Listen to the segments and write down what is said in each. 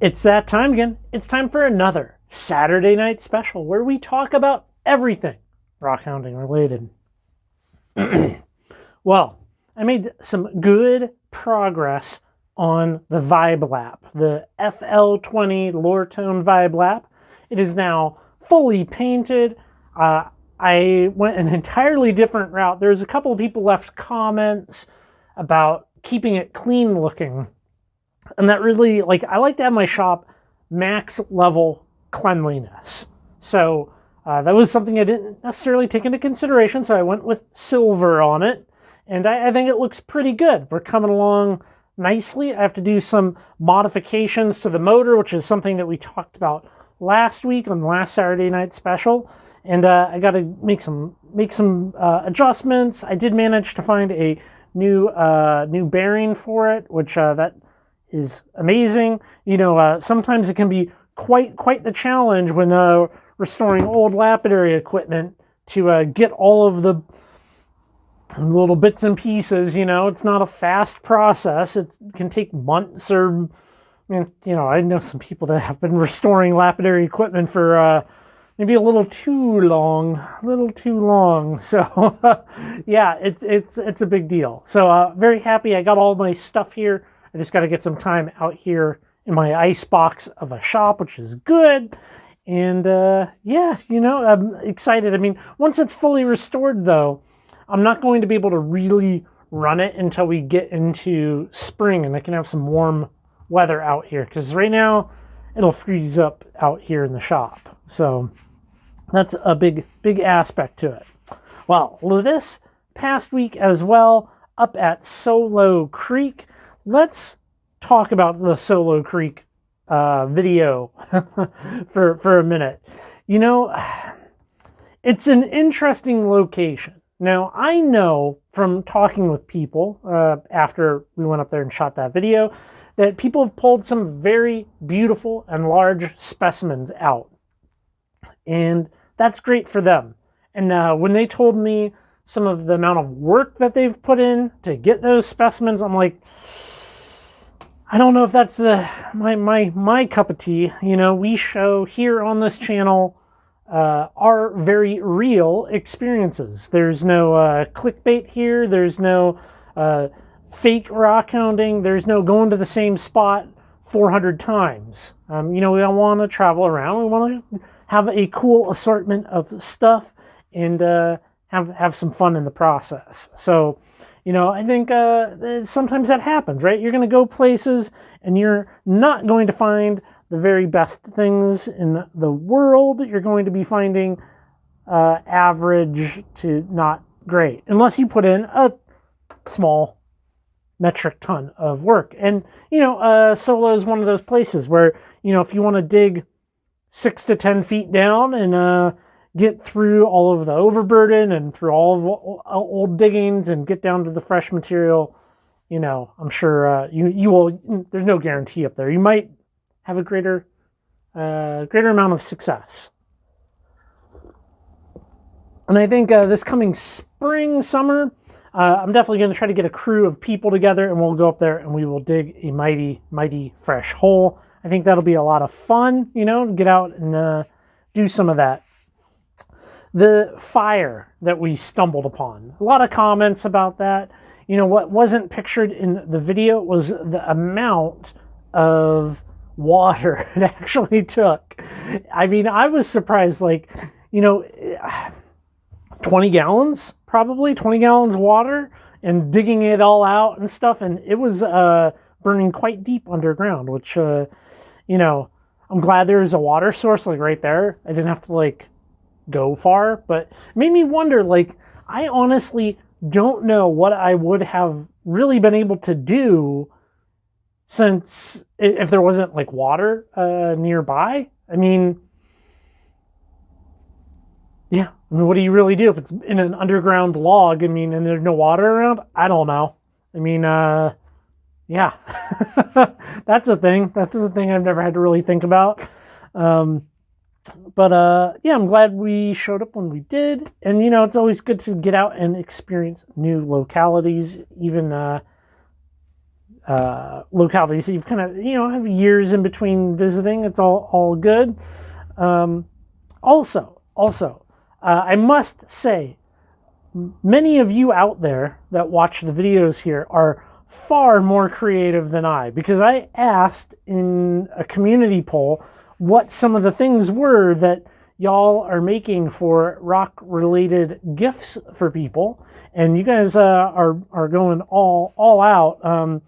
It's that time again. It's time for another Saturday night special where we talk about everything rockhounding related. Well, I made some good progress on the Vibe Lap, the FL20 Lure Tone Vibe Lap. It is now fully painted. I went an entirely different route. There's a couple of people left comments about keeping it clean looking. And that really, I like to have my shop max level cleanliness. So that was something I didn't necessarily take into consideration. So I went with silver on it. And I think it looks pretty good. We're coming along nicely. I have to do some modifications to the motor, which is something that we talked about last week on the last Saturday night special. And I got to make some adjustments. I did manage to find a new bearing for it, which that is amazing. You know, sometimes it can be quite the challenge when restoring old lapidary equipment to get all of the little bits and pieces. You know, it's not a fast process. It can take months, or I know some people that have been restoring lapidary equipment for maybe a little too long. So yeah, it's a big deal. So very happy I got all my stuff here. I just got to get some time out here in my ice box of a shop, which is good. And yeah, I'm excited. I mean, once it's fully restored, though, I'm not going to be able to really run it until we get into spring and I can have some warm weather out here. Because right now, it'll freeze up out here in the shop. So that's a big aspect to it. Well, this past week as well, up at Solo Creek, let's talk about the Solo Creek video for a minute. It's an interesting location. Now, I know from talking with people after we went up there and shot that video that people have pulled some very beautiful and large specimens out. And that's great for them. And when they told me some of the amount of work that they've put in to get those specimens, I'm like, I don't know if that's my cup of tea. We show here on this channel our very real experiences. There's no clickbait here. There's no fake rockhounding. There's no going to the same spot 400 times. We don't want to travel around. We want to have a cool assortment of stuff and have some fun in the process. So, I think sometimes that happens, right? You're going to go places and you're not going to find the very best things in the world. You're going to be finding average to not great, unless you put in a small metric ton of work. And, Solo is one of those places where, if you want to dig 6 to 10 feet down and get through all of the overburden and through all of old diggings and get down to the fresh material, I'm sure you will. There's no guarantee up there. You might have a greater amount of success. And I think this coming spring, summer, I'm definitely going to try to get a crew of people together and we'll go up there and we will dig a mighty fresh hole. I think that'll be a lot of fun, to get out and do some of that. The fire that we stumbled upon. A lot of comments about that. What wasn't pictured in the video was the amount of water it actually took. I mean, I was surprised, 20 gallons, probably 20 gallons of water and digging it all out and stuff. And it was burning quite deep underground, which, I'm glad there's a water source right there. I didn't have to go far, but it made me wonder, I honestly don't know what I would have really been able to do since if there wasn't water nearby. I mean, yeah. What do you really do if it's in an underground log? And there's no water around? I don't know. Yeah, that's a thing. That's a thing I've never had to really think about. But yeah, I'm glad we showed up when we did. And, it's always good to get out and experience new localities, even localities. So you've kind of, have years in between visiting. It's all good. Also, I must say, many of you out there that watch the videos here are far more creative than I, because I asked in a community poll what some of the things were that y'all are making for rock-related gifts for people, and you guys are going all out.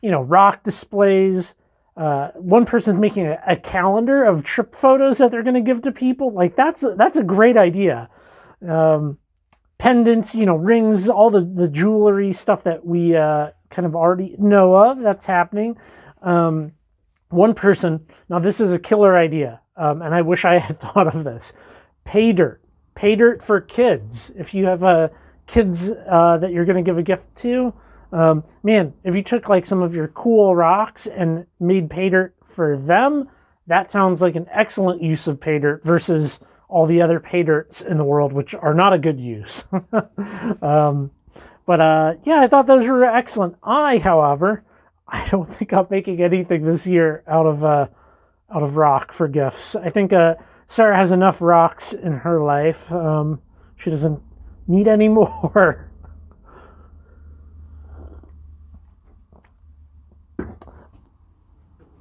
Rock displays. One person's making a calendar of trip photos that they're going to give to people. Like that's a great idea. Pendants, rings, all the jewelry stuff that we kind of already know of. That's happening. One person, now this is a killer idea, and I wish I had thought of this. Pay dirt for kids. If you have kids that you're going to give a gift to, man, if you took like some of your cool rocks and made pay dirt for them, that sounds like an excellent use of pay dirt versus all the other pay dirts in the world, which are not a good use. But I thought those were excellent. However, I don't think I'm making anything this year out of rock for gifts. I think Sarah has enough rocks in her life. She doesn't need any more.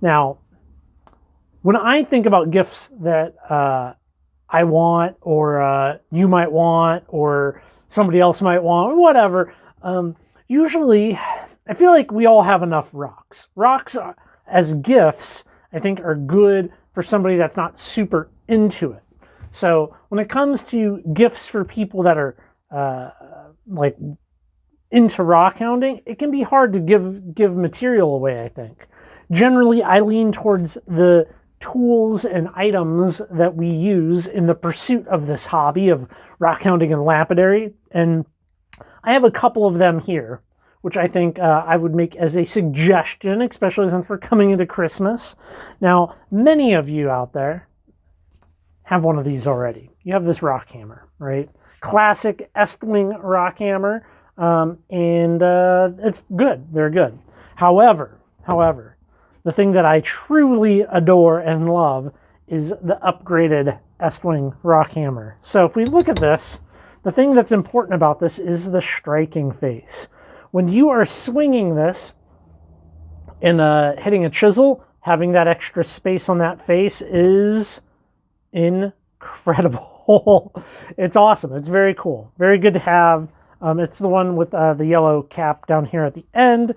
Now, when I think about gifts that I want, or you might want, or somebody else might want, or whatever, usually I feel like we all have enough rocks. Rocks as gifts, I think, are good for somebody that's not super into it. So when it comes to gifts for people that are like into rock hounding, it can be hard to give material away, I think. Generally, I lean towards the tools and items that we use in the pursuit of this hobby of rock hounding and lapidary. And I have a couple of them here, which I think I would make as a suggestion, especially since we're coming into Christmas. Now, many of you out there have one of these already. You have this rock hammer, right? Classic Estwing rock hammer, and it's good. They're good. However, the thing that I truly adore and love is the upgraded Estwing rock hammer. So if we look at this, the thing that's important about this is the striking face. When you are swinging this and hitting a chisel, having that extra space on that face is incredible. It's awesome. It's very cool. Very good to have. It's the one with the yellow cap down here at the end.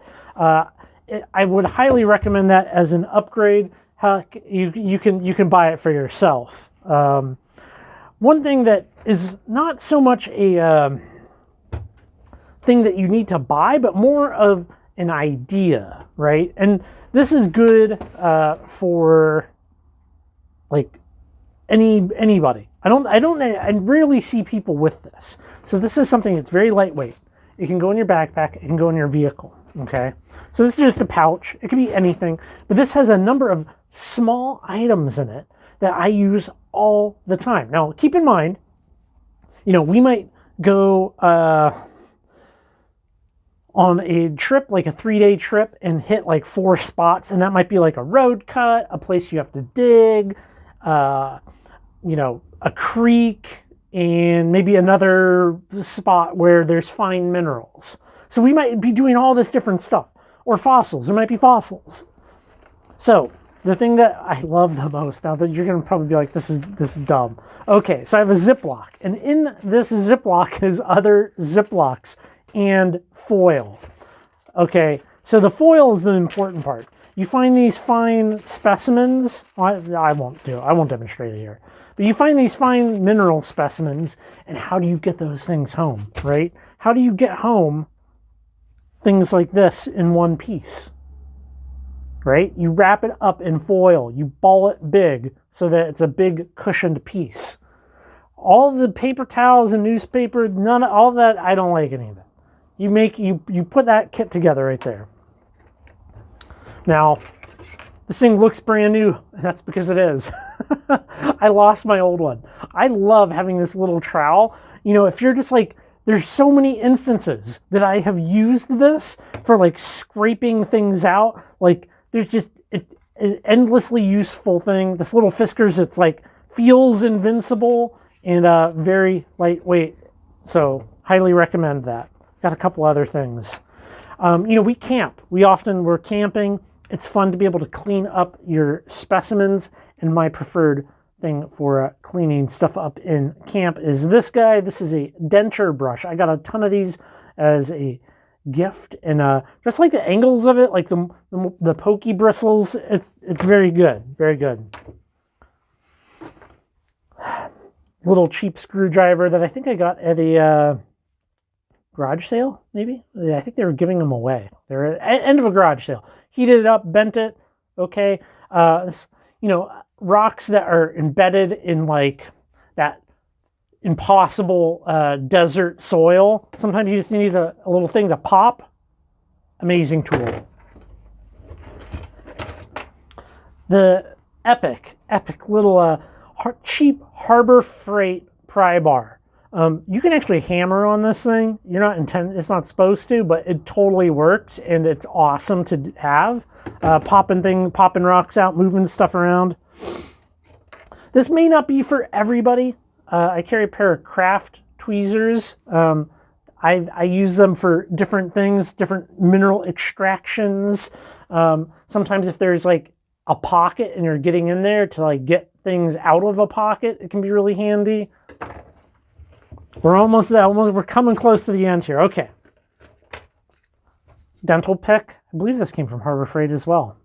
I would highly recommend that as an upgrade. Heck, you can buy it for yourself. One thing that is not so much a thing that you need to buy, but more of an idea, right? And this is good for like anybody. I rarely see people with this. So this is something that's very lightweight. It can go in your backpack. It can go in your vehicle. Okay, so this is just a pouch. It could be anything, but this has a number of small items in it that I use all the time. Now, keep in mind, we might go on a trip, like a 3-day trip, and hit like 4 spots, and that might be like a road cut, a place you have to dig, a creek, and maybe another spot where there's fine minerals. So we might be doing all this different stuff. Or fossils. There might be fossils. So the thing that I love the most, now that you're going to probably be like, this is dumb. Okay, so I have a Ziploc. And in this Ziploc is other Ziplocs and foil. Okay, so the foil is the important part. You find these fine specimens. I won't demonstrate it here. But you find these fine mineral specimens, and how do you get those things home, right? How do you get home things like this in one piece, right? You wrap it up in foil. You ball it big so that it's a big cushioned piece. All the paper towels and newspaper, all that, I don't like any of it. You put that kit together right there. Now, this thing looks brand new, and that's because it is. I lost my old one. I love having this little trowel. If you're just like there's so many instances that I have used this for like scraping things out. Like there's just an endlessly useful thing. This little Fiskars, it's like feels invincible and very lightweight. So highly recommend that. Got a couple other things. We camp. We're camping. It's fun to be able to clean up your specimens, and my preferred thing for cleaning stuff up in camp is this guy. This is a denture brush. I got a ton of these as a gift, and just like the angles of it, like the pokey bristles, it's very good, very good. Little cheap screwdriver that I think I got at a garage sale, maybe. Yeah, I think they were giving them away. They're at end of a garage sale. Heated it up, bent it. Okay, rocks that are embedded in like that impossible desert soil. Sometimes you just need a little thing to pop. Amazing tool. The epic little cheap Harbor Freight pry bar. You can actually hammer on this thing. It's not supposed to, but it totally works, and it's awesome to have. Popping rocks out, moving stuff around. This may not be for everybody. I carry a pair of craft tweezers. I use them for different things, different mineral extractions. Sometimes if there's like a pocket and you're getting in there to like get things out of a pocket, it can be really handy. We're coming close to the end here. Okay. Dental pick. I believe this came from Harbor Freight as well.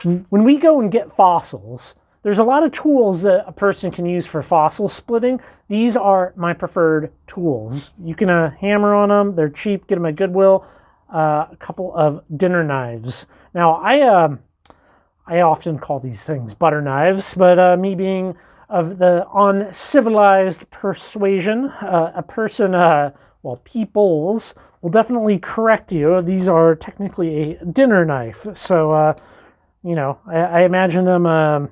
When we go and get fossils, there's a lot of tools that a person can use for fossil splitting. These are my preferred tools. You can hammer on them. They're cheap. Get them at Goodwill. A couple of dinner knives. Now, I often call these things butter knives, but me being of the uncivilized persuasion, a person, peoples will definitely correct you. These are technically a dinner knife. So, I imagine them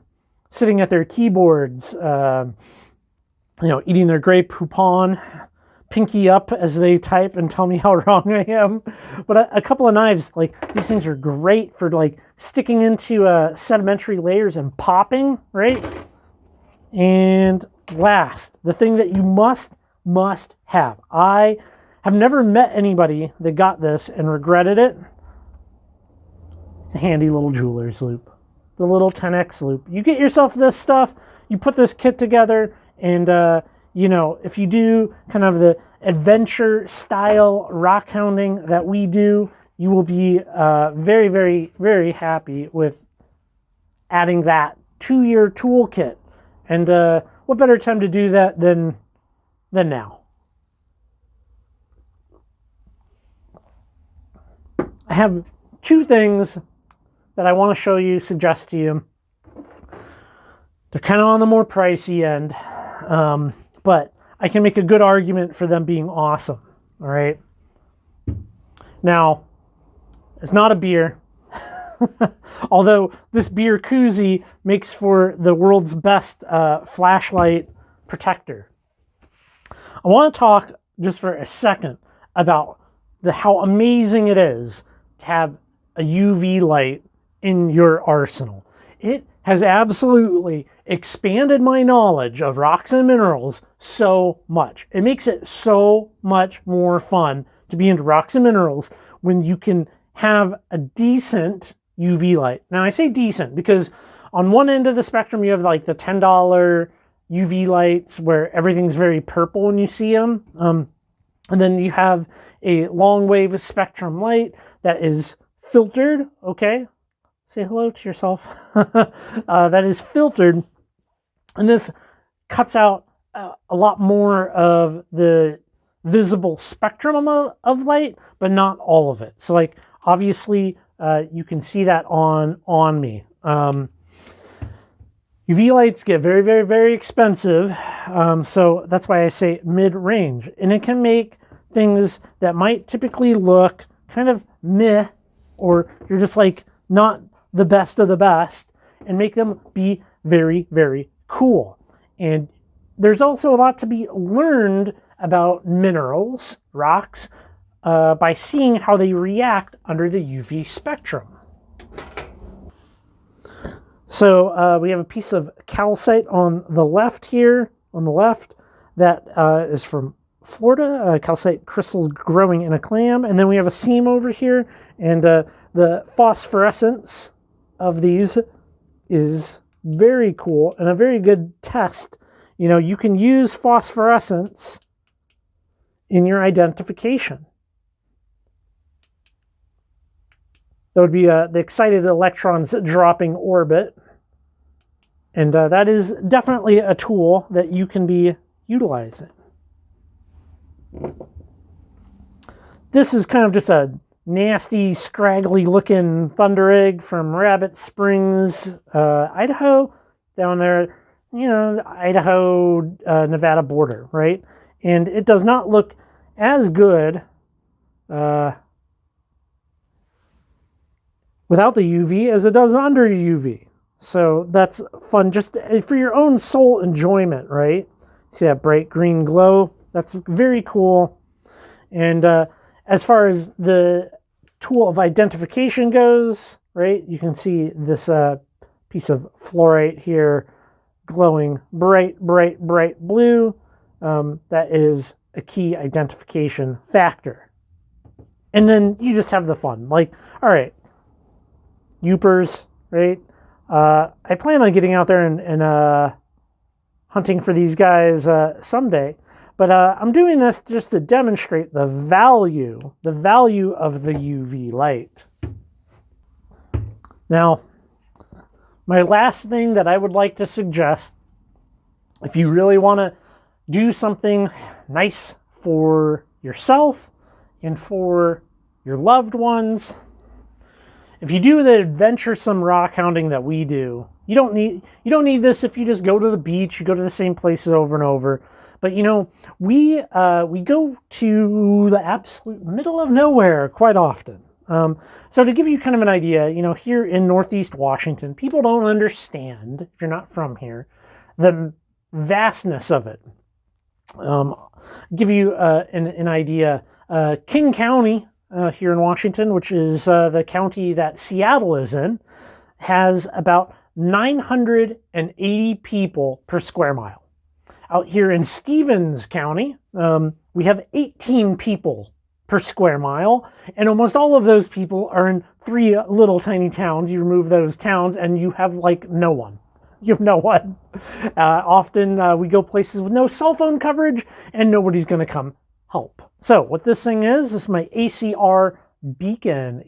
sitting at their keyboards, eating their Grey Poupon, pinky up as they type and tell me how wrong I am. But a couple of knives, like these things are great for like sticking into sedimentary layers and popping, right? And last, the thing that you must have. I have never met anybody that got this and regretted it. A handy little jeweler's loop. The little 10X loop. You get yourself this stuff, you put this kit together, and if you do kind of the adventure style rock hounding that we do, you will be very, very, very happy with adding that to your toolkit. And what better time to do that than now? I have two things that I want to show you, suggest to you. They're kind of on the more pricey end, but I can make a good argument for them being awesome. All right. Now, it's not a beer. Although this beer koozie makes for the world's best flashlight protector. I want to talk just for a second about how amazing it is to have a UV light in your arsenal. It has absolutely expanded my knowledge of rocks and minerals so much. It makes it so much more fun to be into rocks and minerals when you can have a decent UV light. Now I say decent because on one end of the spectrum you have like the $10 UV lights where everything's very purple when you see them. And then you have a long wave spectrum light that is filtered. Okay, say hello to yourself. That is filtered, and this cuts out a lot more of the visible spectrum of light, but not all of it. So like obviously you can see that on me. UV lights get very, very, very expensive. So that's why I say mid-range. And it can make things that might typically look kind of meh, or you're just like not the best of the best, and make them be very, very cool. And there's also a lot to be learned about minerals, rocks, by seeing how they react under the UV spectrum. So we have a piece of calcite on the left here, on the left, that is from Florida, calcite crystals growing in a clam. And then we have a seam over here, and the phosphorescence of these is very cool and a very good test. You know, you can use phosphorescence in your identification. That would be the excited electrons dropping orbit. And that is definitely a tool that you can be utilizing. This is kind of just a nasty, scraggly looking thunder egg from Rabbit Springs, Idaho, down there, you know, Idaho, Nevada border, right? And it does not look as good without the UV as it does under UV. So that's fun, just for your own soul enjoyment, right? See that bright green glow? That's very cool. And as far as the tool of identification goes, right, you can see this piece of fluorite here glowing bright, bright, bright blue. That is a key identification factor. And then you just have the fun. Like, all right, Yoopers, right? I plan on getting out there and hunting for these guys someday. But I'm doing this just to demonstrate the value of the UV light. Now, my last thing that I would like to suggest, if you really want to do something nice for yourself and for your loved ones, if you do the adventuresome rock hounding that we do, you don't need this if you just go to the beach, you go to the same places over and over. But you know, we go to the absolute middle of nowhere quite often. So to give you kind of an idea, you know, here in Northeast Washington, people don't understand, if you're not from here, the vastness of it. Give you an idea. King County here in Washington, which is the county that Seattle is in, has about 980 people per square mile. Out here in Stevens County, we have 18 people per square mile, and almost all of those people are in 3 little tiny towns. You remove those towns and you have like no one. You have no one. Often we go places with no cell phone coverage and nobody's going to come help. So what this thing is my ACR beacon.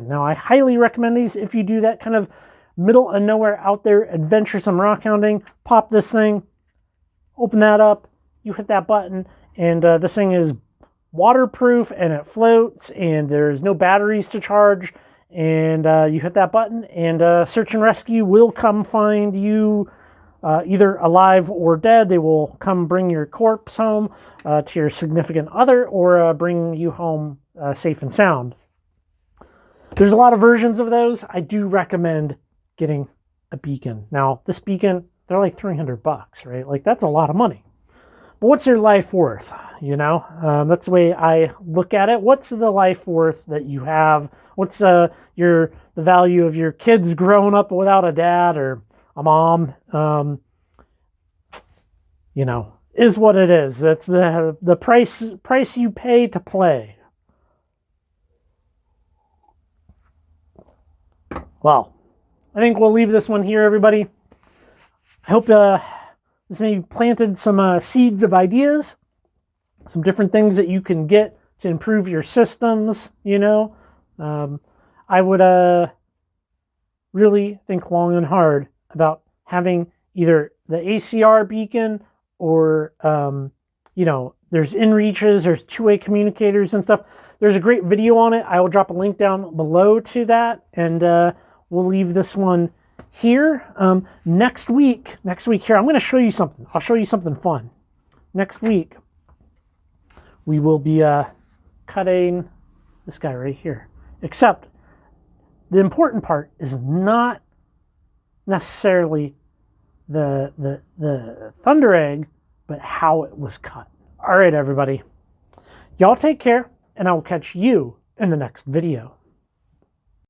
Now I highly recommend these if you do that kind of middle of nowhere out there adventuresome rock hounding. Pop this thing, open that up, you hit that button, and this thing is waterproof and it floats and there's no batteries to charge, and you hit that button and search and rescue will come find you either alive or dead. They will come bring your corpse home to your significant other, or bring you home safe and sound. There's a lot of versions of those. I do recommend getting a beacon. Now, this beacon, they're like $300, right? Like, that's a lot of money. But what's your life worth? You know, that's the way I look at it. What's the life worth that you have? What's the value of your kids growing up without a dad or a mom? You know, is what it is. That's the price you pay to play. Well, I think we'll leave this one here, everybody. I hope this maybe planted some seeds of ideas, some different things that you can get to improve your systems, you know. I would really think long and hard about having either the ACR beacon or, you know, there's inReaches, there's two-way communicators and stuff. There's a great video on it. I will drop a link down below to that, and we'll leave this one here. Next week here, I'm going to show you something. I'll show you something fun. Next week, we will be cutting this guy right here. Except the important part is not necessarily the Thunder Egg, but how it was cut. All right, everybody. Y'all take care, and I will catch you in the next video.